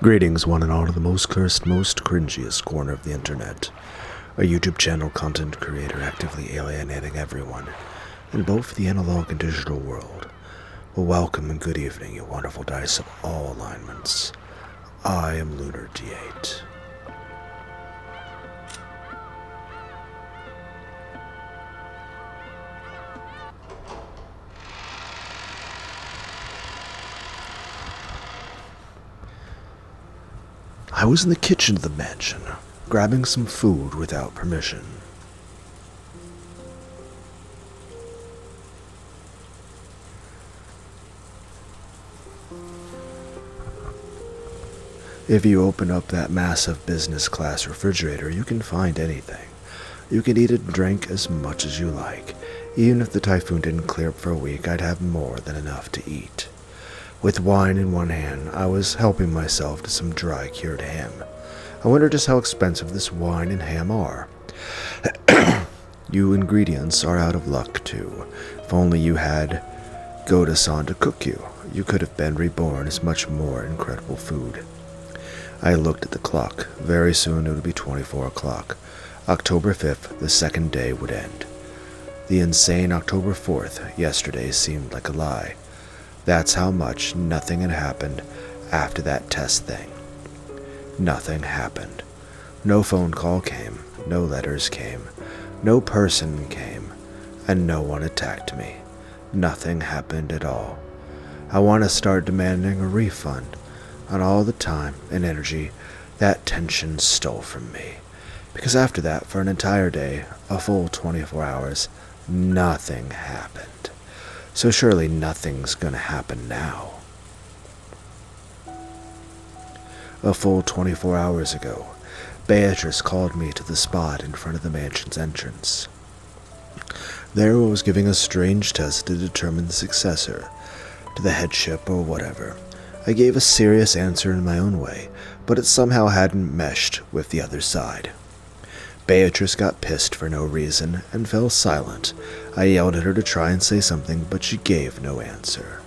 Greetings, one and all, to the most cursed, most cringiest corner of the internet. A YouTube channel content creator actively alienating everyone in both the analog and digital world. Well, welcome and good evening, you wonderful dice of all alignments. I am Lunar Dee Eight. I was in the kitchen of the mansion, grabbing some food without permission. If you open up that massive business class refrigerator, you can find anything. You can eat and drink as much as you like. Even if the typhoon didn't clear up for a week, I'd have more than enough to eat. With wine in one hand, I was helping myself to some dry-cured ham. I wonder just how expensive this wine and ham are. You ingredients are out of luck, too. If only you had Goda-san to cook you, you could have been reborn as much more incredible food. I looked at the clock. Very soon it would be 24 o'clock. October 5th, the second day would end. The insane October 4th, yesterday, seemed like a lie. That's how much nothing had happened after that test thing. Nothing happened. No phone call came, no letters came, no person came, and no one attacked me. Nothing happened at all. I want to start demanding a refund on all the time and energy that tension stole from me. Because after that, for an entire day, a full 24 hours, nothing happened. So surely nothing's gonna happen now. A full 24 hours ago, Beatrice called me to the spot in front of the mansion's entrance. There I was giving a strange test to determine the successor to the headship or whatever. I gave a serious answer in my own way, but it somehow hadn't meshed with the other side. Beatrice got pissed for no reason and fell silent. I yelled at her to try and say something, but she gave no answer.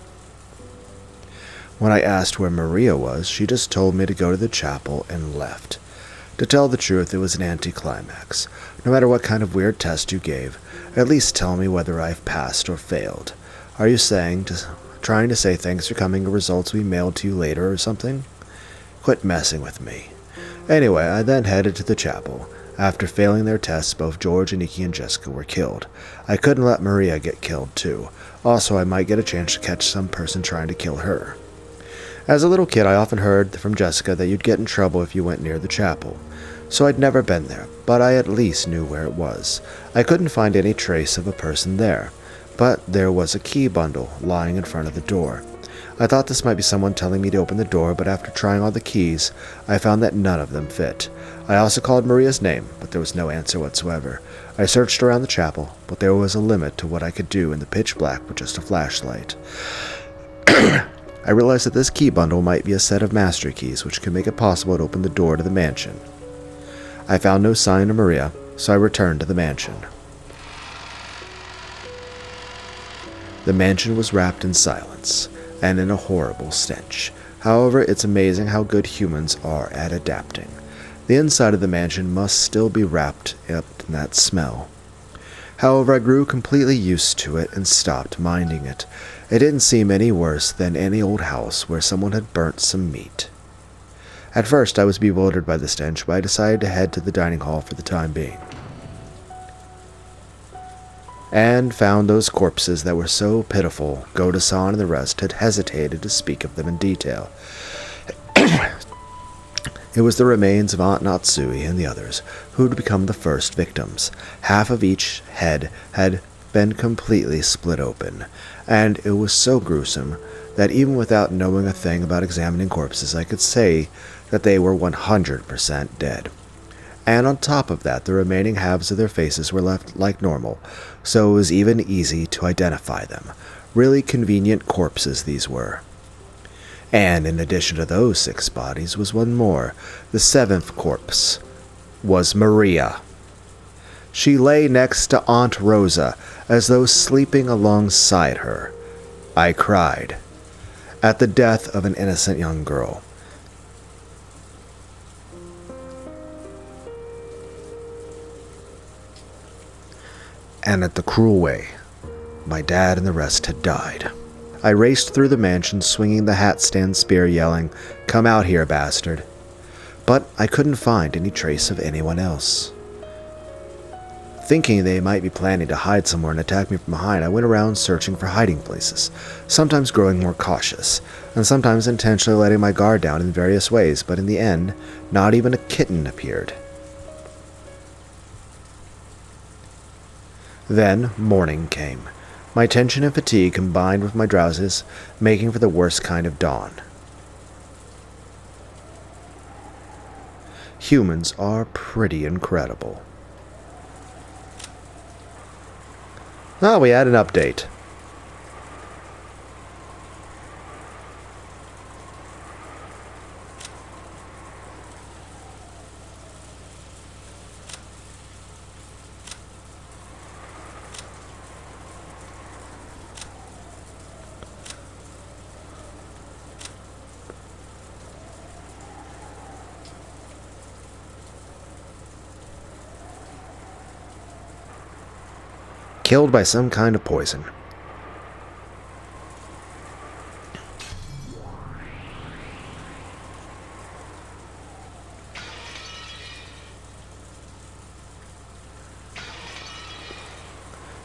When I asked where Maria was, she just told me to go to the chapel and left. To tell the truth, it was an anticlimax. No matter what kind of weird test you gave, at least tell me whether I've passed or failed. Are you trying to say thanks for coming, or results we mailed to you later or something? Quit messing with me. Anyway, I then headed to the chapel. After failing their tests, both George, Aniki, and Jessica were killed. I couldn't let Maria get killed, too. Also, I might get a chance to catch some person trying to kill her. As a little kid, I often heard from Jessica that you'd get in trouble if you went near the chapel. So I'd never been there, but I at least knew where it was. I couldn't find any trace of a person there, but there was a key bundle lying in front of the door. I thought this might be someone telling me to open the door, but after trying all the keys, I found that none of them fit. I also called Maria's name, but there was no answer whatsoever. I searched around the chapel, but there was a limit to what I could do in the pitch black with just a flashlight. I realized that this key bundle might be a set of master keys, which could make it possible to open the door to the mansion. I found no sign of Maria, so I returned to the mansion. The mansion was wrapped in silence, and in a horrible stench. However, it's amazing how good humans are at adapting. The inside of the mansion must still be wrapped up in that smell. However, I grew completely used to it and stopped minding it. It didn't seem any worse than any old house where someone had burnt some meat. At first, I was bewildered by the stench, but I decided to head to the dining hall for the time being. And found those corpses that were so pitiful, Goda-san and the rest had hesitated to speak of them in detail. It was the remains of Aunt Natsui and the others, who'd become the first victims. Half of each head had been completely split open, and it was so gruesome that even without knowing a thing about examining corpses, I could say that they were 100% dead. And on top of that, the remaining halves of their faces were left like normal, so it was even easy to identify them. Really convenient corpses these were. And in addition to those 6 bodies was one more. The 7th corpse was Maria. She lay next to Aunt Rosa, as though sleeping alongside her. I cried. At the death of an innocent young girl. and at the cruel way my dad and the rest had died. I raced through the mansion swinging the hat stand spear, yelling, "Come out here, bastard." But I couldn't find any trace of anyone else. Thinking they might be planning to hide somewhere and attack me from behind, I went around searching for hiding places, sometimes growing more cautious, and sometimes intentionally letting my guard down in various ways, but in the end, not even a kitten appeared. Then morning came. My tension and fatigue combined with my drowsiness, making for the worst kind of dawn. Humans are pretty incredible. Oh, we had an update. Killed by some kind of poison.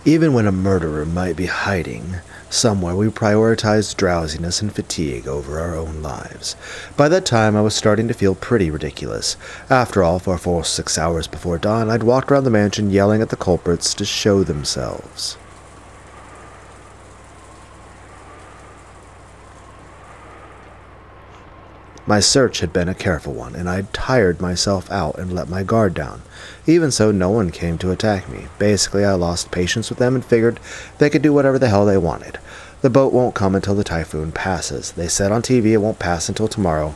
Even when a murderer might be hiding somewhere, we prioritized drowsiness and fatigue over our own lives. By that time, I was starting to feel pretty ridiculous. After all, for a full 6 hours before dawn, I'd walked around the mansion yelling at the culprits to show themselves. My search had been a careful one, and I'd tired myself out and let my guard down. Even so, no one came to attack me. Basically, I lost patience with them and figured they could do whatever the hell they wanted. The boat won't come until the typhoon passes. They said on TV it won't pass until tomorrow.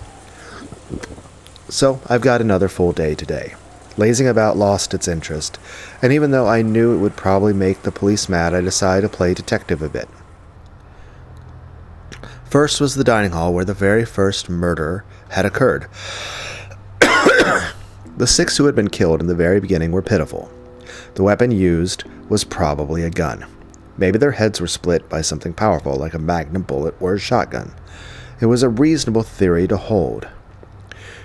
So, I've got another full day today. Lazing about lost its interest, and even though I knew it would probably make the police mad, I decided to play detective a bit. First was the dining hall where the very first murder had occurred. The 6 who had been killed in the very beginning were pitiful. The weapon used was probably a gun. Maybe their heads were split by something powerful like a magnum bullet or a shotgun. It was a reasonable theory to hold.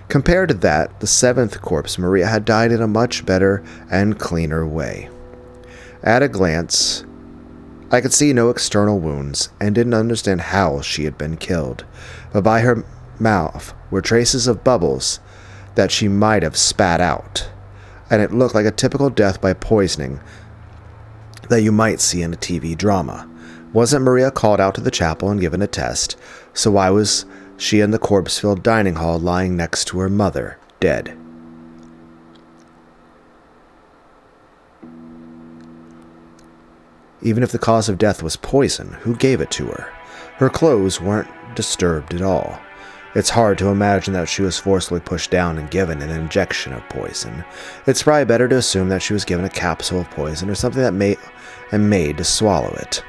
Compared to that, the 7th corpse, Maria, had died in a much better and cleaner way. At a glance, I could see no external wounds and didn't understand how she had been killed, but by her mouth were traces of bubbles that she might have spat out, and it looked like a typical death by poisoning that you might see in a TV drama. Wasn't Maria called out to the chapel and given a test, so why was she in the corpse-filled dining hall lying next to her mother, dead? Even if the cause of death was poison, who gave it to her? Her clothes weren't disturbed at all. It's hard to imagine that she was forcibly pushed down and given an injection of poison. It's probably better to assume that she was given a capsule of poison or something that made to swallow it.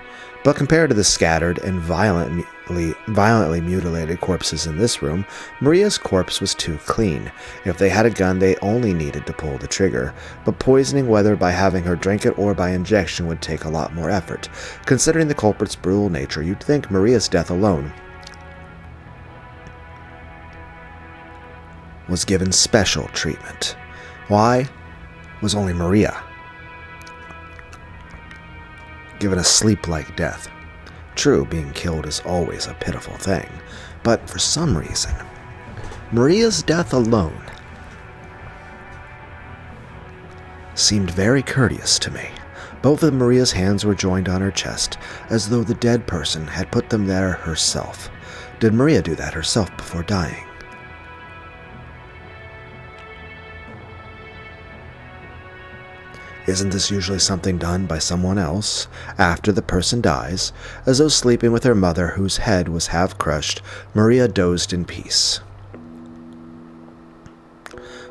But compared to the scattered and violently mutilated corpses in this room, Maria's corpse was too clean. If they had a gun, they only needed to pull the trigger. But poisoning, whether by having her drink it or by injection, would take a lot more effort. Considering the culprit's brutal nature, you'd think Maria's death alone was given special treatment. Why was only Maria given a sleep-like death? True, being killed is always a pitiful thing, but for some reason, Maria's death alone seemed very courteous to me. Both of Maria's hands were joined on her chest, as though the dead person had put them there herself. Did Maria do that herself before dying? Isn't this usually something done by someone else after the person dies? As though sleeping with her mother, whose head was half crushed, Maria dozed in peace.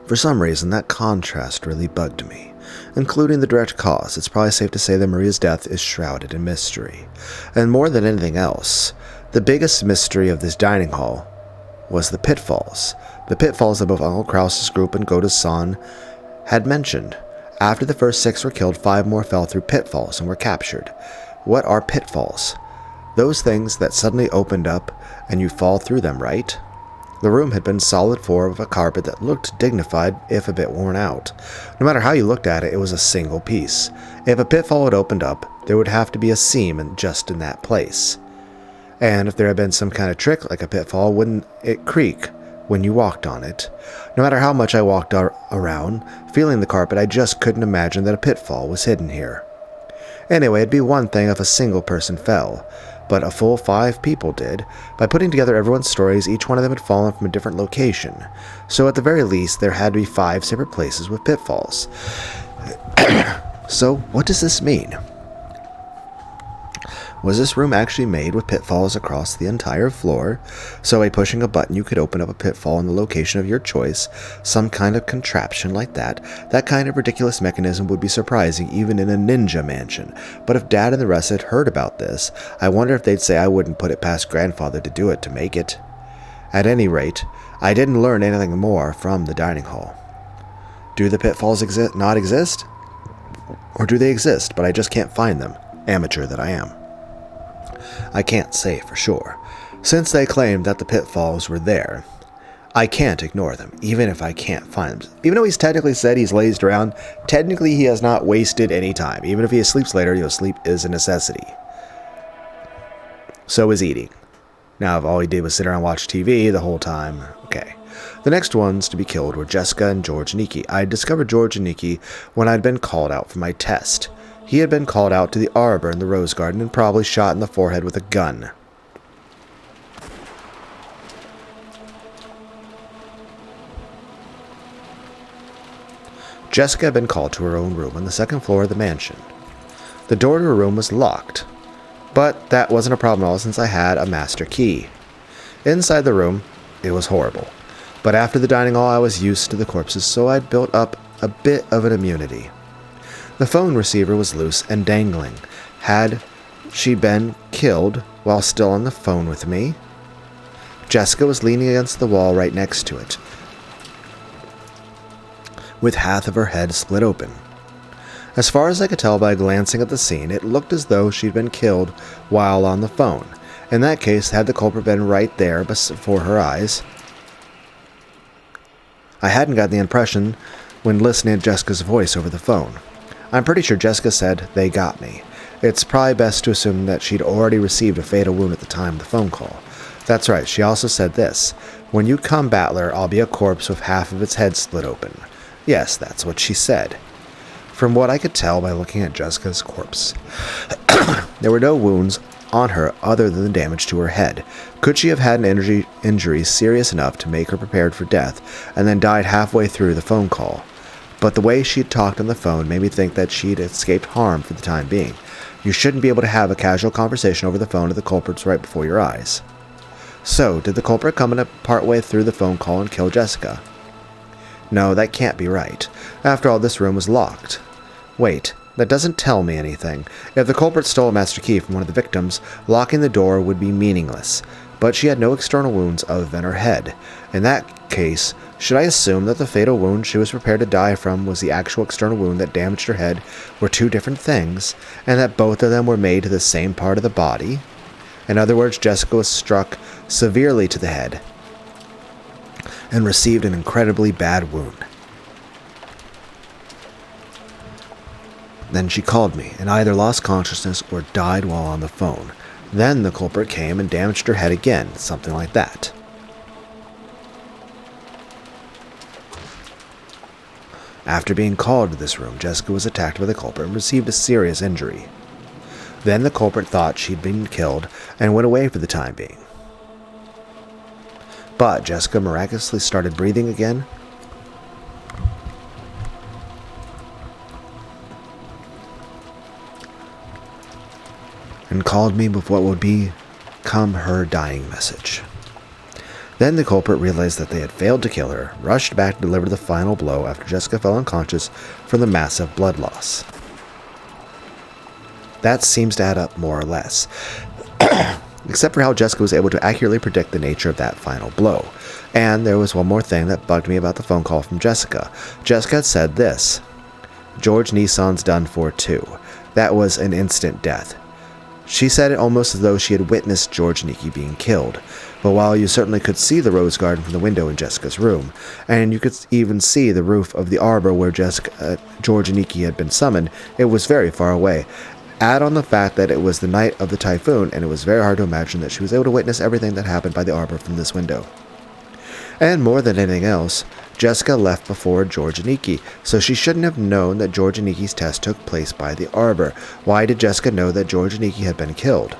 For some reason, that contrast really bugged me. Including the direct cause, it's probably safe to say that Maria's death is shrouded in mystery. And more than anything else, the biggest mystery of this dining hall was the pitfalls. The pitfalls that both Uncle Krause's group and Gota's son had mentioned. After the first 6 were killed, 5 more fell through pitfalls and were captured. What are pitfalls? Those things that suddenly opened up and you fall through them, right? The room had been solid floor with a carpet that looked dignified if a bit worn out. No matter how you looked at it, it was a single piece. If a pitfall had opened up, there would have to be a seam just in that place. And if there had been some kind of trick like a pitfall, wouldn't it creak when you walked on it? No matter how much I walked around, feeling the carpet, I just couldn't imagine that a pitfall was hidden here. Anyway, it'd be one thing if a single person fell, but a full 5 people did. By putting together everyone's stories, each one of them had fallen from a different location. So at the very least, there had to be 5 separate places with pitfalls. So, what does this mean? Was this room actually made with pitfalls across the entire floor? So by pushing a button you could open up a pitfall in the location of your choice, some kind of contraption like that. That kind of ridiculous mechanism would be surprising even in a ninja mansion. But if Dad and the rest had heard about this, I wonder if they'd say I wouldn't put it past Grandfather to do it to make it. At any rate, I didn't learn anything more from the dining hall. Do the pitfalls not exist? Or do they exist, but I just can't find them? Amateur that I am. I can't say for sure. Since they claimed that the pitfalls were there, I can't ignore them, even if I can't find them. Even though he's technically said he's lazed around, technically he has not wasted any time. Even if he sleeps later, sleep is a necessity. So is eating. Now, if all he did was sit around and watch TV the whole time, okay. The next ones to be killed were Jessica and George and Nikki. I discovered George and Nikki when I'd been called out for my test. He had been called out to the arbor in the rose garden and probably shot in the forehead with a gun. Jessica had been called to her own room on the 2nd floor of the mansion. The door to her room was locked, but that wasn't a problem at all since I had a master key. Inside the room, it was horrible, but after the dining hall I was used to the corpses, so I'd built up a bit of an immunity. The phone receiver was loose and dangling. Had she been killed while still on the phone with me? Jessica was leaning against the wall right next to it, with half of her head split open. As far as I could tell by glancing at the scene, it looked as though she'd been killed while on the phone. In that case, had the culprit been right there before her eyes? I hadn't gotten the impression when listening to Jessica's voice over the phone. I'm pretty sure Jessica said, "They got me." It's probably best to assume that she'd already received a fatal wound at the time of the phone call. That's right, she also said this: "When you come, Battler, I'll be a corpse with half of its head split open." Yes, that's what she said. From what I could tell by looking at Jessica's corpse, there were no wounds on her other than the damage to her head. Could she have had an injury serious enough to make her prepared for death, and then died halfway through the phone call? But the way she'd talked on the phone made me think that she'd escaped harm for the time being. You shouldn't be able to have a casual conversation over the phone with the culprits right before your eyes. So, did the culprit come in partway through the phone call and kill Jessica? No, that can't be right. After all, this room was locked. Wait, that doesn't tell me anything. If the culprit stole a master key from one of the victims, locking the door would be meaningless. But she had no external wounds other than her head. In that case, should I assume that the fatal wound she was prepared to die from was the actual external wound that damaged her head were 2 different things, and that both of them were made to the same part of the body? In other words, Jessica was struck severely to the head and received an incredibly bad wound. Then she called me, and either lost consciousness or died while on the phone. Then the culprit came and damaged her head again, something like that. After being called to this room, Jessica was attacked by the culprit and received a serious injury. Then the culprit thought she'd been killed and went away for the time being. But Jessica miraculously started breathing again, and called me with what would become her dying message. Then the culprit realized that they had failed to kill her, rushed back to deliver the final blow after Jessica fell unconscious from the massive blood loss. That seems to add up more or less, except for how Jessica was able to accurately predict the nature of that final blow. And there was one more thing that bugged me about the phone call from Jessica. Jessica had said this: George Nissan's done for too. That was an instant death. She said it almost as though she had witnessed George Nikki being killed. But while you certainly could see the rose garden from the window in Jessica's room, and you could even see the roof of the arbor where George Nikki had been summoned, it was very far away. Add on the fact that it was the night of the typhoon, and it was very hard to imagine that she was able to witness everything that happened by the arbor from this window. And more than anything else, Jessica left before George Nikki, so she shouldn't have known that George Niki's test took place by the arbor. Why did Jessica know that George Nikki had been killed?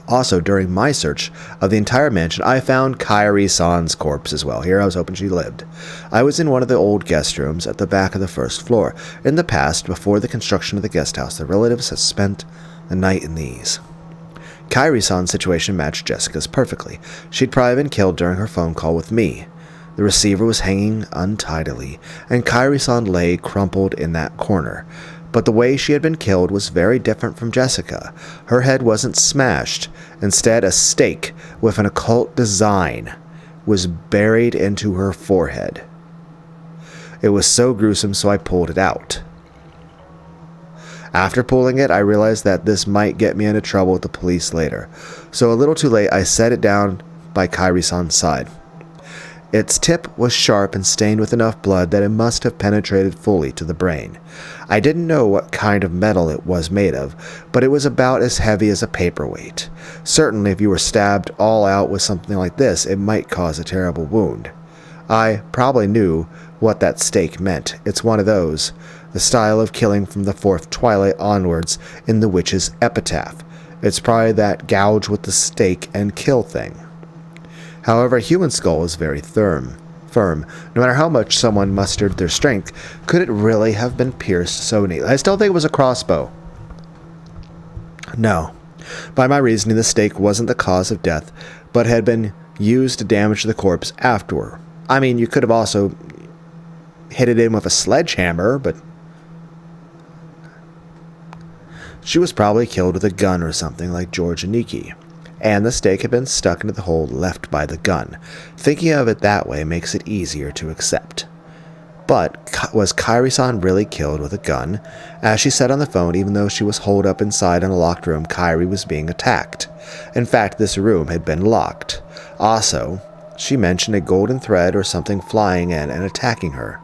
Also, during my search of the entire mansion, I found Kairi-san's corpse as well. Here I was hoping she lived. I was in one of the old guest rooms at the back of the first floor. In the past, before the construction of the guest house, the relatives had spent the night in these. Kairi-san's situation matched Jessica's perfectly. She'd probably been killed during her phone call with me. The receiver was hanging untidily, and Kairi-san lay crumpled in that corner. But the way she had been killed was very different from Jessica. Her head wasn't smashed. Instead, a stake with an occult design was buried into her forehead. It was so gruesome, so I pulled it out. After pulling it, I realized that this might get me into trouble with the police later. So a little too late, I set it down by Kairi-san's side. Its tip was sharp and stained with enough blood that it must have penetrated fully to the brain. I didn't know what kind of metal it was made of, but it was about as heavy as a paperweight. Certainly, if you were stabbed all out with something like this, it might cause a terrible wound. I probably knew what that stake meant. It's one of those, the style of killing from the fourth twilight onwards in the witch's epitaph. It's probably that gouge with the stake and kill thing. However, a human skull is very firm. No matter how much someone mustered their strength, could it really have been pierced so neatly? I still think it was a crossbow. No. By my reasoning, the stake wasn't the cause of death, but had been used to damage the corpse afterward. I mean, you could have also hit it in with a sledgehammer, but she was probably killed with a gun or something like George Nikki. And the stake had been stuck into the hole left by the gun. Thinking of it that way makes it easier to accept. But was Kairi-san really killed with a gun? As she said on the phone, even though she was holed up inside in a locked room, Kairi was being attacked. In fact, this room had been locked. Also, she mentioned a golden thread or something flying in and attacking her.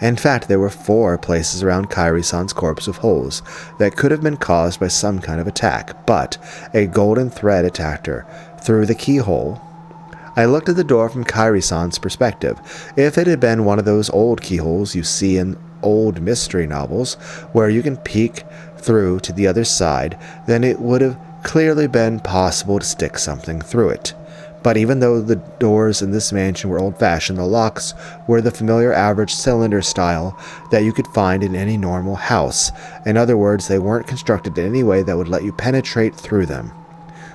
In fact, there were 4 places around Kairi-san's corpse with holes that could have been caused by some kind of attack, but a golden thread attacked her through the keyhole. I looked at the door from Kairi-san's perspective. If it had been one of those old keyholes you see in old mystery novels, where you can peek through to the other side, then it would have clearly been possible to stick something through it. But even though the doors in this mansion were old-fashioned, the locks were the familiar average cylinder style that you could find in any normal house. In other words, they weren't constructed in any way that would let you penetrate through them.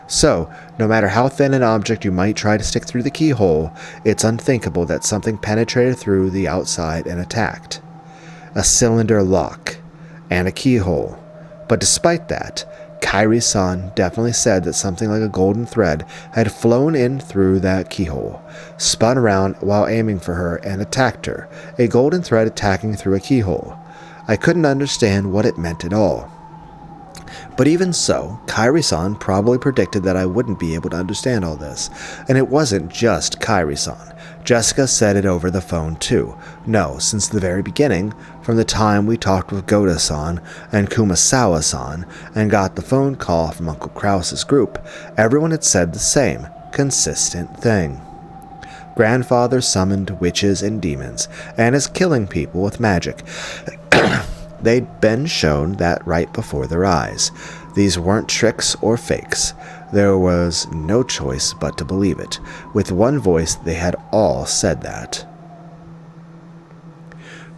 So, no matter how thin an object you might try to stick through the keyhole, it's unthinkable that something penetrated through the outside and attacked. A cylinder lock and a keyhole. But despite that, Kairi-san definitely said that something like a golden thread had flown in through that keyhole, spun around while aiming for her, and attacked her. A golden thread attacking through a keyhole. I couldn't understand what it meant at all. But even so, Kairi-san probably predicted that I wouldn't be able to understand all this. And it wasn't just Kairi-san. Jessica said it over the phone too. No, since the very beginning, from the time we talked with Goda-san and Kumasawa-san and got the phone call from Uncle Krause's group, everyone had said the same, consistent thing. Grandfather summoned witches and demons, and is killing people with magic. They'd been shown that right before their eyes. These weren't tricks or fakes. There was no choice but to believe it. With one voice, they had all said that.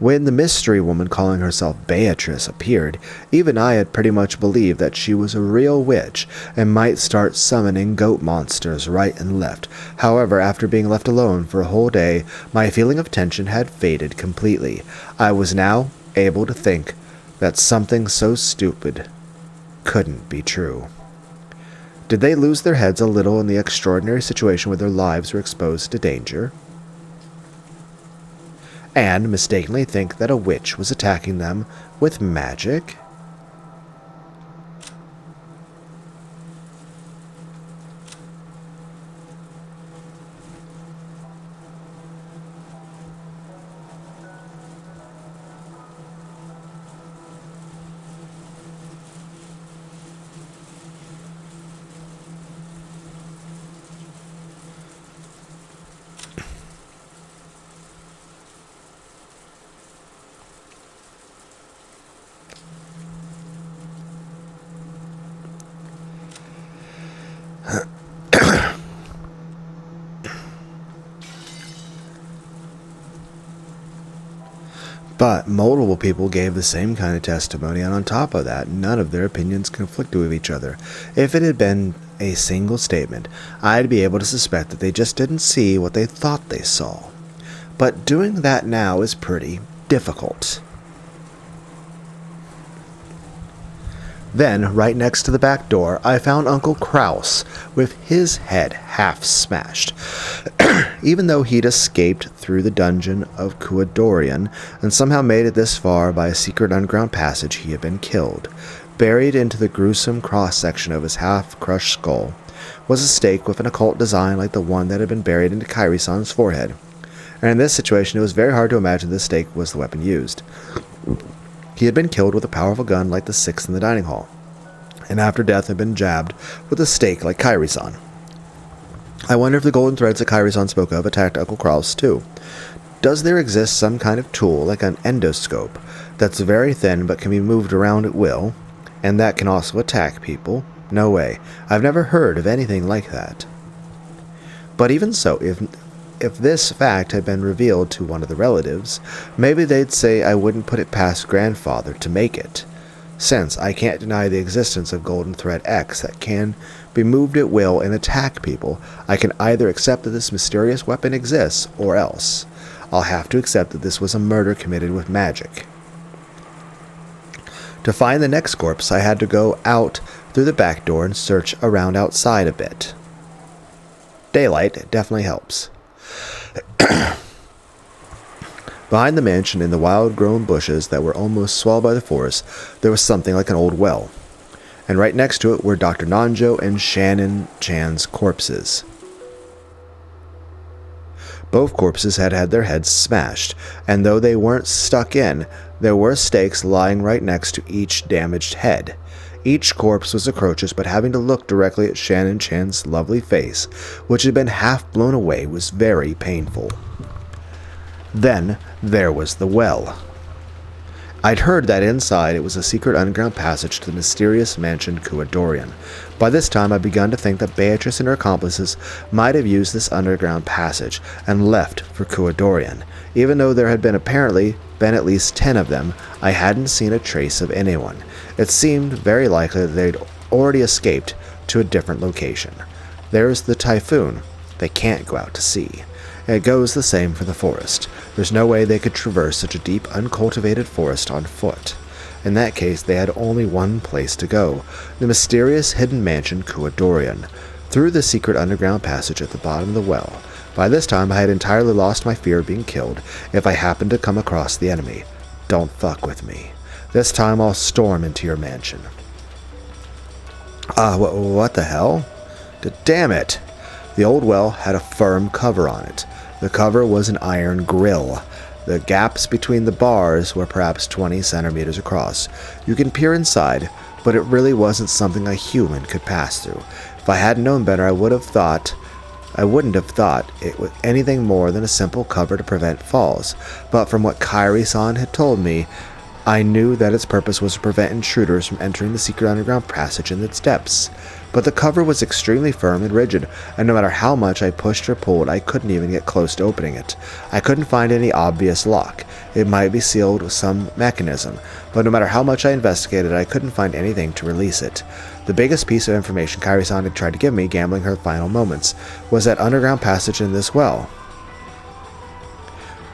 When the mystery woman calling herself Beatrice appeared, even I had pretty much believed that she was a real witch and might start summoning goat monsters right and left. However, after being left alone for a whole day, my feeling of tension had faded completely. I was now able to think that something so stupid couldn't be true. Did they lose their heads a little in the extraordinary situation where their lives were exposed to danger? and mistakenly think that a witch was attacking them with magic? But multiple people gave the same kind of testimony, and on top of that, none of their opinions conflicted with each other. If it had been a single statement, I'd be able to suspect that they just didn't see what they thought they saw. But doing that now is pretty difficult. Then, right next to the back door, I found Uncle Kraus with his head half smashed. Even though he'd escaped through the dungeon of Kuadorian and somehow made it this far by a secret underground passage, he had been killed. Buried into the gruesome cross-section of his half-crushed skull was a stake with an occult design like the one that had been buried into Kairi-san's forehead. And in this situation, it was very hard to imagine this stake was the weapon used. He had been killed with a powerful gun like the six in the dining hall, and after death had been jabbed with a stake like Kairi-san. I wonder if the golden threads that Kairi-san spoke of attacked Uncle Kraus too. Does there exist some kind of tool like an endoscope that's very thin but can be moved around at will, and that can also attack people? No way. I've never heard of anything like that. But even so, if this fact had been revealed to one of the relatives, maybe they'd say I wouldn't put it past grandfather to make it. Since I can't deny the existence of Golden Thread X that can be moved at will and attack people, I can either accept that this mysterious weapon exists, or else I'll have to accept that this was a murder committed with magic. To find the next corpse, I had to go out through the back door and search around outside a bit. Daylight definitely helps. Behind the mansion, in the wild-grown bushes that were almost swallowed by the forest, there was something like an old well, and right next to it were Dr. Nanjo and Shannon Chan's corpses. Both corpses had had their heads smashed, and though they weren't stuck in, there were stakes lying right next to each damaged head. Each corpse was atrocious, but having to look directly at Shannon Chan's lovely face, which had been half blown away, was very painful. Then there was the well. I'd heard that inside it was a secret underground passage to the mysterious mansion Kuadorian. By this time I'd begun to think that Beatrice and her accomplices might have used this underground passage and left for Kuadorian. Even though there had apparently been at least 10 of them, I hadn't seen a trace of anyone. It seemed very likely that they'd already escaped to a different location. There's the typhoon. They can't go out to sea. It goes the same for the forest. There's no way they could traverse such a deep, uncultivated forest on foot. In that case, they had only one place to go, the mysterious hidden mansion Kuadorian, through the secret underground passage at the bottom of the well. By this time, I had entirely lost my fear of being killed if I happened to come across the enemy. Don't fuck with me. This time I'll storm into your mansion. What the hell? Damn it! The old well had a firm cover on it. The cover was an iron grill. The gaps between the bars were perhaps 20 centimeters across. You can peer inside, but it really wasn't something a human could pass through. If I hadn't known better, I wouldn't have thought it was anything more than a simple cover to prevent falls. But from what Kairi-san had told me, I knew that its purpose was to prevent intruders from entering the secret underground passage in its depths. But the cover was extremely firm and rigid, and no matter how much I pushed or pulled, I couldn't even get close to opening it. I couldn't find any obvious lock. It might be sealed with some mechanism, but no matter how much I investigated, I couldn't find anything to release it. The biggest piece of information Kairi-san had tried to give me, gambling her final moments, was that underground passage in this well.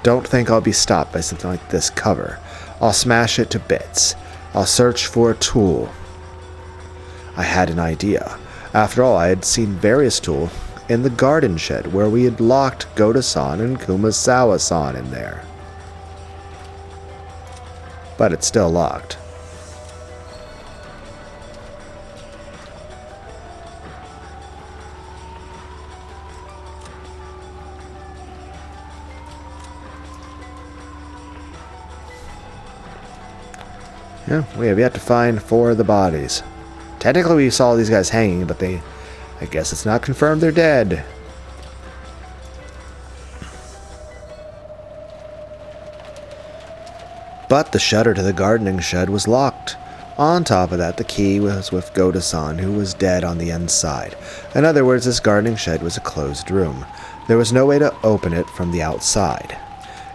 Don't think I'll be stopped by something like this cover. I'll smash it to bits. I'll search for a tool. I had an idea. After all, I had seen various tools in the garden shed where we had locked Goda-san and Kumasawa-san in there. but it's still locked. Yeah, we have yet to find 4 of the bodies. Technically we saw these guys hanging, but I guess it's not confirmed they're dead. But the shutter to the gardening shed was locked. On top of that, the key was with Goda-san, who was dead on the inside. In other words, this gardening shed was a closed room. There was no way to open it from the outside.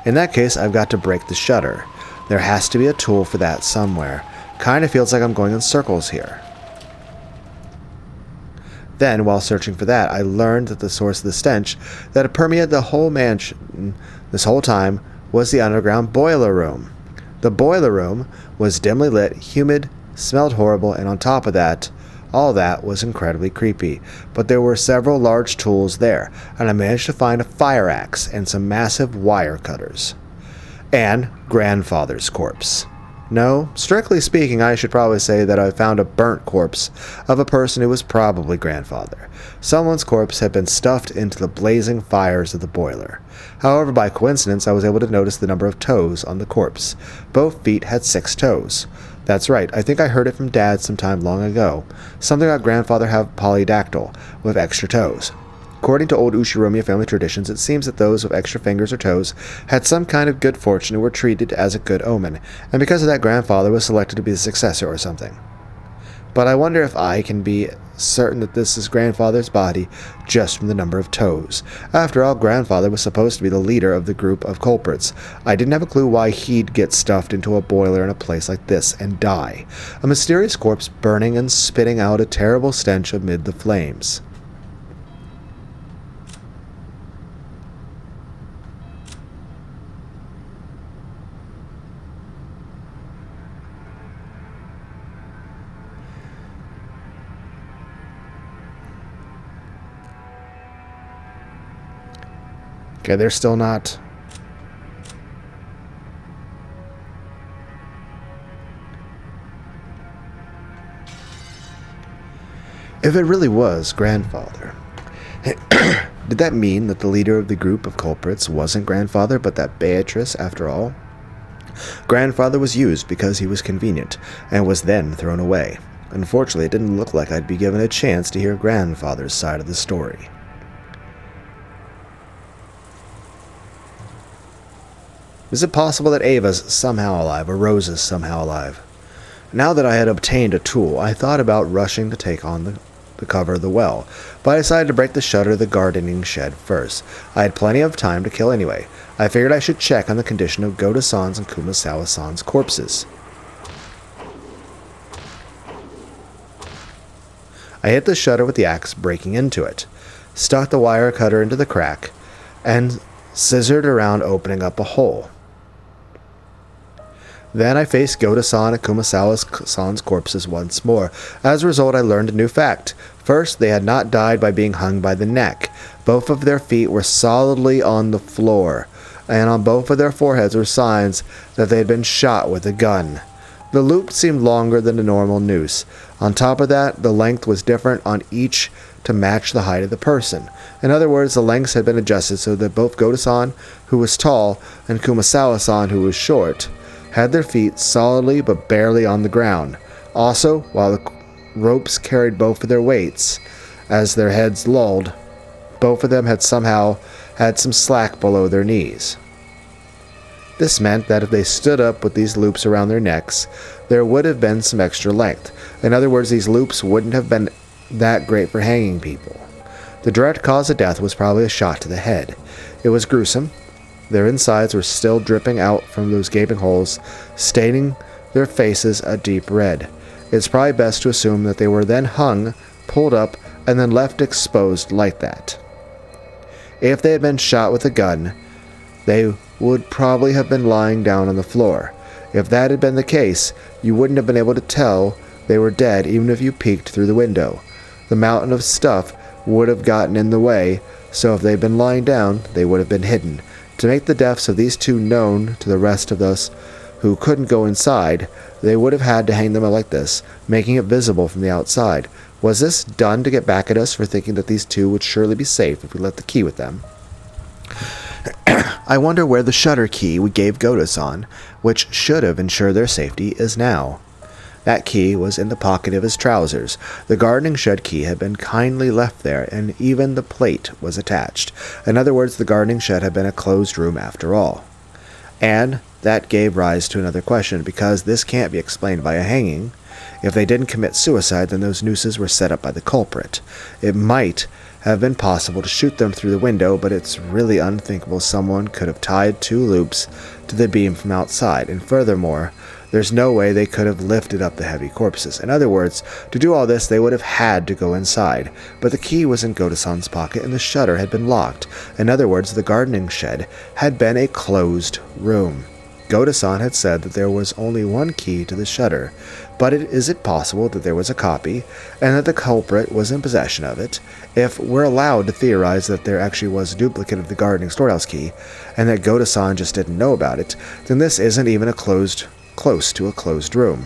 In that case, I've got to break the shutter. There has to be a tool for that somewhere. Kinda feels like I'm going in circles here. Then, while searching for that, I learned that the source of the stench that had permeated the whole mansion this whole time was the underground boiler room. The boiler room was dimly lit, humid, smelled horrible, and on top of that, all that was incredibly creepy. But there were several large tools there, and I managed to find a fire axe and some massive wire cutters. And grandfather's corpse. No, strictly speaking, I should probably say that I found a burnt corpse of a person who was probably grandfather. Someone's corpse had been stuffed into the blazing fires of the boiler. However, by coincidence, I was able to notice the number of toes on the corpse. Both feet had 6 toes. That's right, I think I heard it from Dad sometime long ago. Something about grandfather have polydactyl, with extra toes. According to old Ushiromiya family traditions, it seems that those with extra fingers or toes had some kind of good fortune and were treated as a good omen, and because of that, grandfather was selected to be the successor or something. But I wonder if I can be certain that this is grandfather's body just from the number of toes. After all, grandfather was supposed to be the leader of the group of culprits. I didn't have a clue why he'd get stuffed into a boiler in a place like this and die. A mysterious corpse burning and spitting out a terrible stench amid the flames. Okay, they're still not. If it really was grandfather, did that mean that the leader of the group of culprits wasn't grandfather, but that Beatrice, after all? Grandfather was used because he was convenient, and was then thrown away. Unfortunately, it didn't look like I'd be given a chance to hear grandfather's side of the story. Is it possible that Ava's somehow alive, or Rosa's somehow alive? Now that I had obtained a tool, I thought about rushing to take on the cover of the well, but I decided to break the shutter of the gardening shed first. I had plenty of time to kill anyway. I figured I should check on the condition of Goda-san's and Kumasawa-san's corpses. I hit the shutter with the axe, breaking into it, stuck the wire cutter into the crack, and scissored around, opening up a hole. Then I faced Goda-san and Kumasawa-san's corpses once more. As a result, I learned a new fact. First, they had not died by being hung by the neck. Both of their feet were solidly on the floor, and on both of their foreheads were signs that they had been shot with a gun. The loop seemed longer than a normal noose. On top of that, the length was different on each to match the height of the person. In other words, the lengths had been adjusted so that both Goda-san, who was tall, and Kumasawa-san, who was short, had their feet solidly but barely on the ground. Also, while the ropes carried both of their weights, as their heads lolled, both of them had somehow had some slack below their knees. This meant that if they stood up with these loops around their necks, there would have been some extra length. In other words, these loops wouldn't have been that great for hanging people. The direct cause of death was probably a shot to the head. It was gruesome. Their insides were still dripping out from those gaping holes, staining their faces a deep red. It's probably best to assume that they were then hung, pulled up, and then left exposed like that. If they had been shot with a gun, they would probably have been lying down on the floor. If that had been the case, you wouldn't have been able to tell they were dead even if you peeked through the window. The mountain of stuff would have gotten in the way, so if they'd been lying down, they would have been hidden. To make the deaths of these two known to the rest of us who couldn't go inside, they would have had to hang them like this, making it visible from the outside. Was this done to get back at us for thinking that these two would surely be safe if we left the key with them? I wonder where the shutter key we gave Goto-san, which should have ensured their safety, is now. That key was in the pocket of his trousers. The gardening shed key had been kindly left there, and even the plate was attached. In other words, the gardening shed had been a closed room after all. And that gave rise to another question, because this can't be explained by a hanging. If they didn't commit suicide, then those nooses were set up by the culprit. It might have been possible to shoot them through the window, but it's really unthinkable someone could have tied 2 loops to the beam from outside, and furthermore, there's no way they could have lifted up the heavy corpses. In other words, to do all this, they would have had to go inside, but the key was in Goto-san's pocket and the shutter had been locked. In other words, the gardening shed had been a closed room. Goto-san had said that there was only one key to the shutter, but is it possible that there was a copy, and that the culprit was in possession of it? If we're allowed to theorize that there actually was a duplicate of the gardening storehouse key, and that Goto-san just didn't know about it, then this isn't even close to a closed room.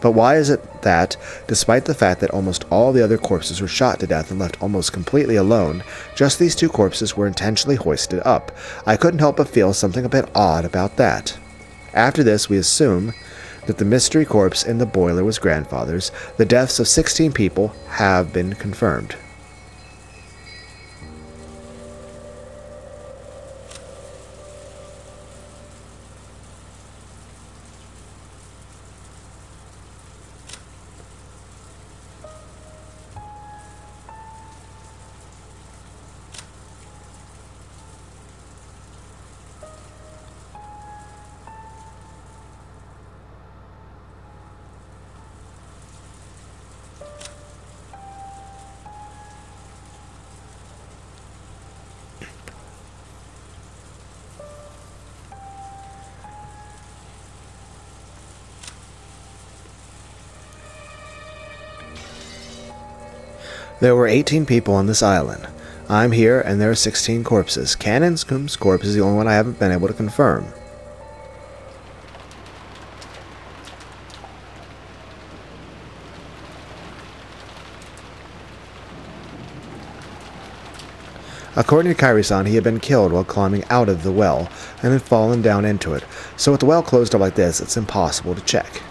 But why is it that, despite the fact that almost all the other corpses were shot to death and left almost completely alone, just these 2 corpses were intentionally hoisted up? I couldn't help but feel something a bit odd about that. After this, we assume that the mystery corpse in the boiler was grandfather's. The deaths of 16 people have been confirmed. There were 18 people on this island. I'm here, and there are 16 corpses. Cannon-kun's corpse is the only one I haven't been able to confirm. According to Kairi-san, he had been killed while climbing out of the well, and had fallen down into it. So with the well closed up like this, it's impossible to check.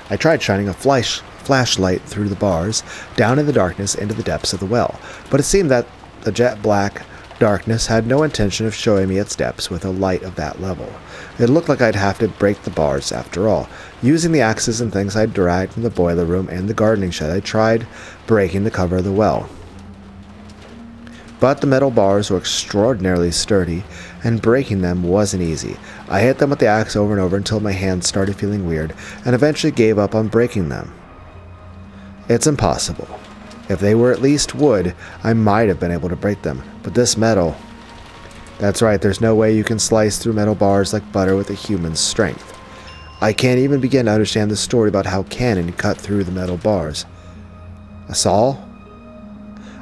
I tried shining a flashlight through the bars, down in the darkness into the depths of the well, but it seemed that the jet black darkness had no intention of showing me its depths with a light of that level. It looked like I'd have to break the bars after all. Using the axes and things I'd dragged from the boiler room and the gardening shed, I tried breaking the cover of the well. But the metal bars were extraordinarily sturdy, and breaking them wasn't easy. I hit them with the axe over and over until my hands started feeling weird, and eventually gave up on breaking them. It's impossible. If they were at least wood, I might have been able to break them, but this metal... That's right, there's no way you can slice through metal bars like butter with a human's strength. I can't even begin to understand the story about how Cannon cut through the metal bars. A saw?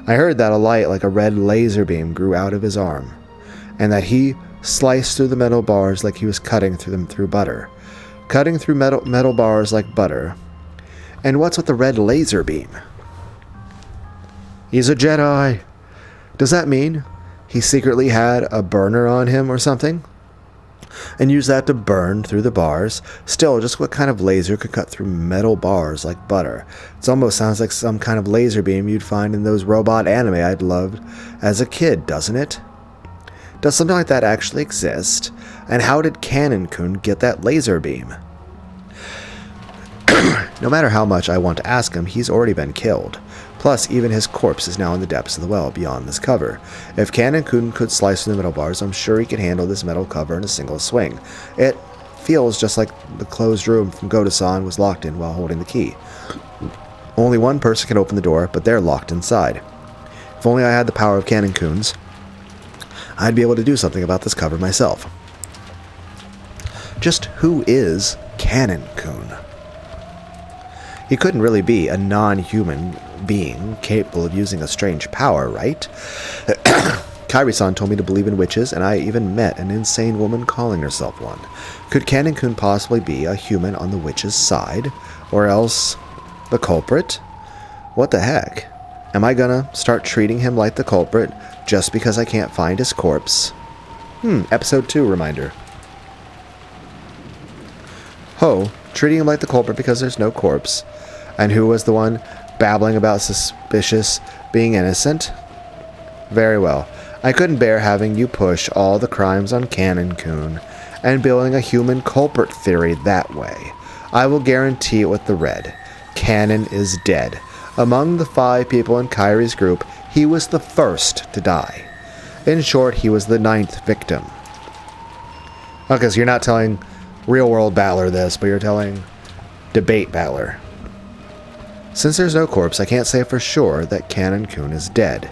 I heard that a light like a red laser beam grew out of his arm, and that he sliced through the metal bars like he was cutting through them through butter. Cutting through metal bars like butter. And what's with the red laser beam? He's a Jedi. Does that mean he secretly had a burner on him or something? And used that to burn through the bars? Still, just what kind of laser could cut through metal bars like butter? It almost sounds like some kind of laser beam you'd find in those robot anime I'd loved as a kid, doesn't it? Does something like that actually exist? And how did Cannon-kun get that laser beam? No matter how much I want to ask him, he's already been killed. Plus, even his corpse is now in the depths of the well beyond this cover. If Cannon-kun could slice through the metal bars, I'm sure he could handle this metal cover in a single swing. It feels just like the closed room from Goto-san was locked in while holding the key. Only one person can open the door, but they're locked inside. If only I had the power of Cannon-kun's, I'd be able to do something about this cover myself. Just who is Cannon-kun? He couldn't really be a non-human being capable of using a strange power, right? Kairi-san told me to believe in witches, and I even met an insane woman calling herself one. Could Kanin-kun possibly be a human on the witch's side? Or else the culprit? What the heck? Am I gonna start treating him like the culprit just because I can't find his corpse? Episode 2 reminder. Ho, treating him like the culprit because there's no corpse. And who was the one babbling about suspicious being innocent? Very well. I couldn't bear having you push all the crimes on Kanin-kun and building a human culprit theory that way. I will guarantee it with the red. Kanin is dead. Among the 5 people in Kairi's group, he was the first to die. In short, he was the 9th victim. Okay, so you're not telling real-world battler this, but you're telling debate battler. Since there's no corpse, I can't say for sure that Kanin-kun is dead.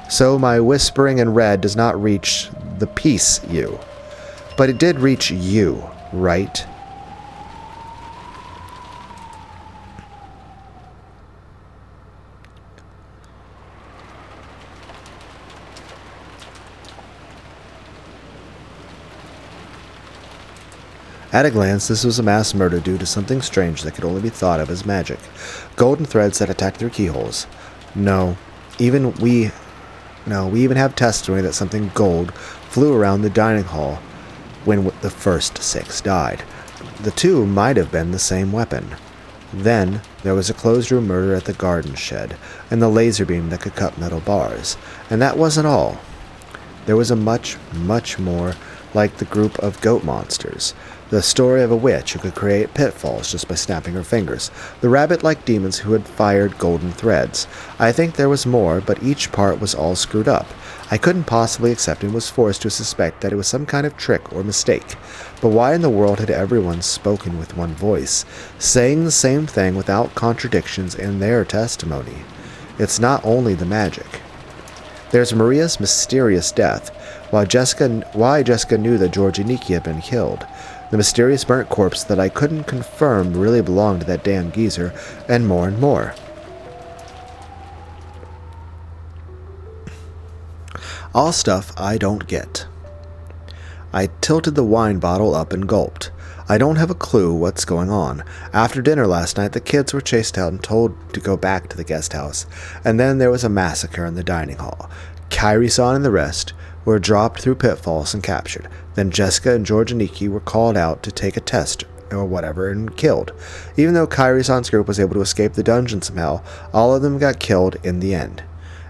So my whispering in red does not reach the peace you. But it did reach you, right? At a glance, this was a mass murder due to something strange that could only be thought of as magic. Golden threads that attacked through keyholes. We even have testimony that something gold flew around the dining hall when the first 6 died. The 2 might have been the same weapon. Then, there was a closed-room murder at the garden shed, and the laser beam that could cut metal bars. And that wasn't all. There was a much, much more like the group of goat monsters. The story of a witch who could create pitfalls just by snapping her fingers. The rabbit-like demons who had fired golden threads. I think there was more, but each part was all screwed up. I couldn't possibly accept and was forced to suspect that it was some kind of trick or mistake. But why in the world had everyone spoken with one voice, saying the same thing without contradictions in their testimony? It's not only the magic. There's Maria's mysterious death. Why Jessica knew that George Aniki had been killed. The mysterious burnt corpse that I couldn't confirm really belonged to that damn geezer, and more and more. All stuff I don't get. I tilted the wine bottle up and gulped. I don't have a clue what's going on. After dinner last night, the kids were chased out and told to go back to the guest house, and then there was a massacre in the dining hall. Kairi-san and the rest were dropped through pitfalls and captured. Then Jessica and George Aniki were called out to take a test or whatever and killed. Even though Kairi-san's group was able to escape the dungeon somehow, all of them got killed in the end.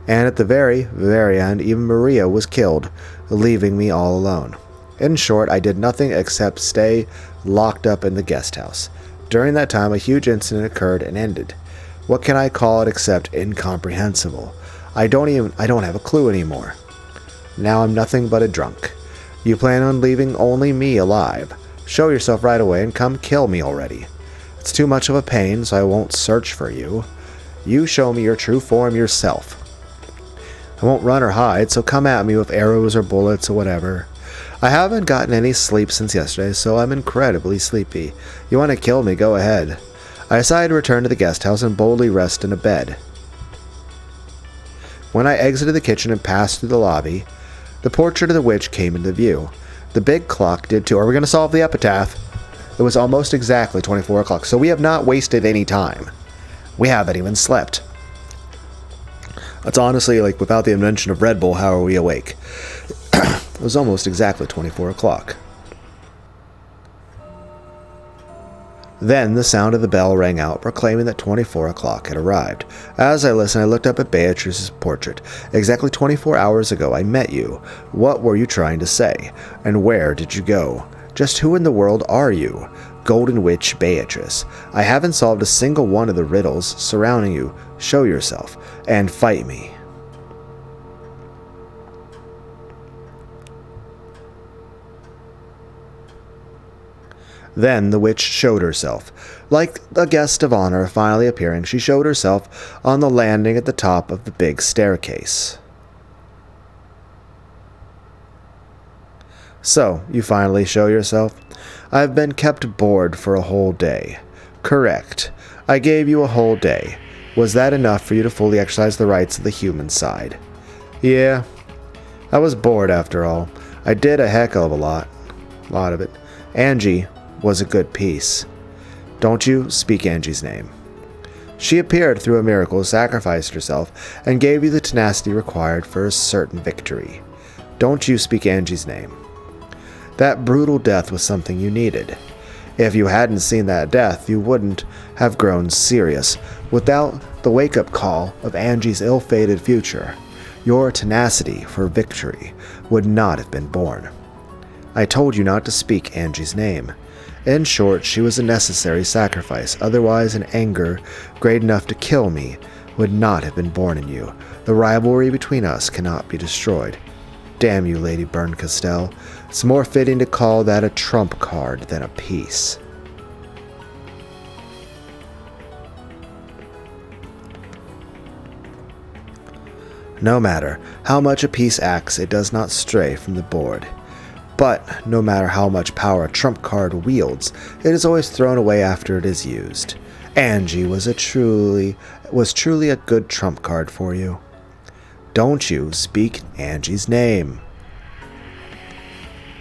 And at the very, very end, even Maria was killed, leaving me all alone. In short, I did nothing except stay locked up in the guest house. During that time, a huge incident occurred and ended. What can I call it except incomprehensible? I don't have a clue anymore. Now I'm nothing but a drunk. You plan on leaving only me alive. Show yourself right away and come kill me already. It's too much of a pain, so I won't search for you. You show me your true form yourself. I won't run or hide, so come at me with arrows or bullets or whatever. I haven't gotten any sleep since yesterday, so I'm incredibly sleepy. You want to kill me, go ahead. I decided to return to the guest house and boldly rest in a bed. When I exited the kitchen and passed through the lobby, the portrait of the witch came into view. The big clock did too. Are we going to solve the epitaph? It was almost exactly 24 o'clock, so we have not wasted any time. We haven't even slept. That's honestly, like, without the invention of Red Bull, how are we awake? It was almost exactly 24 o'clock. Then the sound of the bell rang out, proclaiming that 24 o'clock had arrived. As I listened, I looked up at Beatrice's portrait. Exactly 24 hours ago, I met you. What were you trying to say? And where did you go? Just who in the world are you? Golden Witch Beatrice. I haven't solved a single one of the riddles surrounding you. Show yourself, and fight me. Then the witch showed herself. Like a guest of honor finally appearing, she showed herself on the landing at the top of the big staircase. So, you finally show yourself? I've been kept bored for a whole day. Correct. I gave you a whole day. Was that enough for you to fully exercise the rights of the human side? Yeah, I was bored after all. I did a heck of a lot of it. Angie was a good piece. Don't you speak Angie's name. She appeared through a miracle, sacrificed herself, and gave you the tenacity required for a certain victory. Don't you speak Angie's name. That brutal death was something you needed. If you hadn't seen that death, you wouldn't have grown serious. Without the wake-up call of Angie's ill-fated future, your tenacity for victory would not have been born. I told you not to speak Angie's name. In short, she was a necessary sacrifice. Otherwise, an anger great enough to kill me would not have been born in you. The rivalry between us cannot be destroyed. Damn you, Lady Berncastel. It's more fitting to call that a trump card than a piece. No matter how much a piece acts, it does not stray from the board. But no matter how much power a trump card wields, it is always thrown away after it is used. Angie was truly a good trump card for you. Don't you speak Angie's name.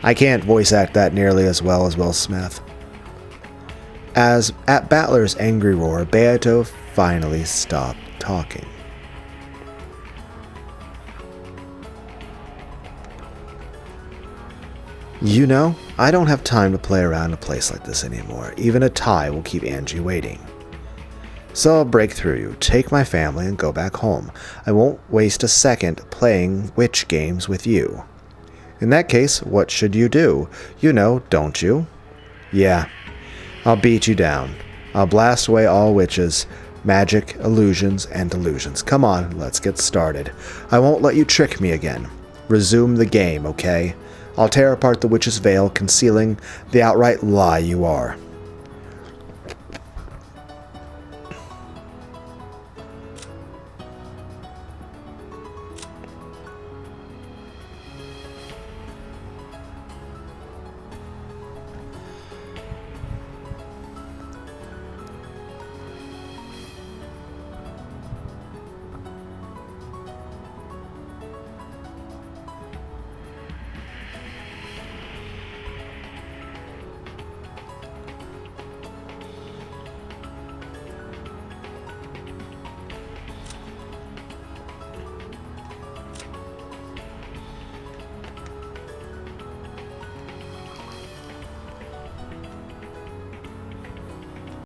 I can't voice act that nearly as well as Will Smith. As at Battler's angry roar, Beato finally stopped talking. You know, I don't have time to play around a place like this anymore. Even a tie will keep Angie waiting. So I'll break through you, take my family, and go back home. I won't waste a second playing witch games with you. In that case, what should you do? You know, don't you? Yeah, I'll beat you down. I'll blast away all witches, magic, illusions, and delusions. Come on, let's get started. I won't let you trick me again. Resume the game, okay? I'll tear apart the witch's veil, concealing the outright lie you are.